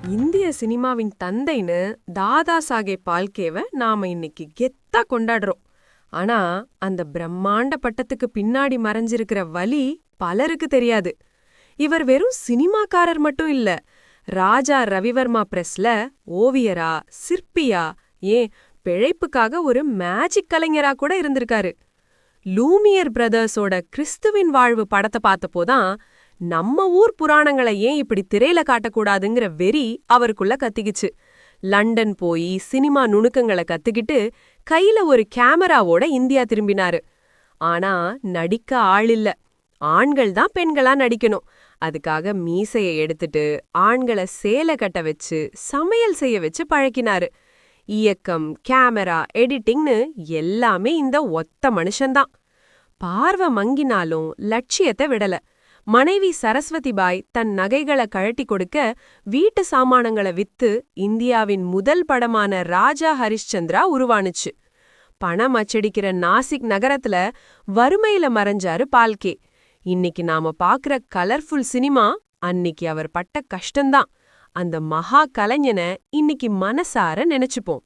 இந்திய சினிமாவின் தந்தைன்னு தாதா சாஹேப் பால்கேவை நாம இன்னைக்கு கெத்தா கொண்டாடுறோம். ஆனா அந்த பிரம்மாண்ட பட்டத்துக்கு பின்னாடி மறைஞ்சிருக்கிற வலி பலருக்கு தெரியாது. இவர் வெறும் சினிமாக்காரர் மட்டும் இல்ல, ராஜா ரவிவர்மா பிரஸ்ல ஓவியரா, சிற்பியா, ஏன் பிழைப்புக்காக ஒரு மேஜிக் கலைஞரா கூட இருந்திருக்காரு. லூமியர் பிரதர்ஸோட கிறிஸ்துவின் வாழ்வு படத்தை பார்த்தப்போதான் நம்ம ஊர் புராணங்களை ஏன் இப்படி திரையில காட்டக்கூடாதுங்கிற வெறி அவருக்குள்ள கத்திக்கிச்சு. லண்டன் போய் சினிமா நுணுக்கங்களை கத்துக்கிட்டு கையில ஒரு கேமராவோட இந்தியா திரும்பினாரு. ஆனா நடிக்க ஆள் இல்ல, ஆண்கள் தான் பெண்களா நடிக்கணும். அதுக்காக மீசைய எடுத்துட்டு ஆண்களை சேலை கட்ட வச்சு சமையல் செய்ய வச்சு பழக்கினாரு. இயக்கம், கேமரா, எடிட்டிங்னு எல்லாமே இந்த ஒத்த மனுஷன்தான். பார்வை மங்கினாலும் லட்சியத்தை விடல. மனைவி சரஸ்வதி பாய் தன் நகைகளை கழட்டி கொடுக்க வீட்டு சாமானங்களை வித்து இந்தியாவின் முதல் படமான ராஜா ஹரிஷ்சந்திரா உருவானுச்சு. பணம் அச்சடிக்கிற நாசிக் நகரத்துல வறுமையில மறைஞ்சாரு பால்கே. இன்னைக்கு நாம பாக்குற கலர்ஃபுல் சினிமா அன்னிக்கு அவர் பட்ட கஷ்டம்தான். அந்த மகா கலைஞனை இன்னைக்கு மனசார நினைச்சுப்போம்.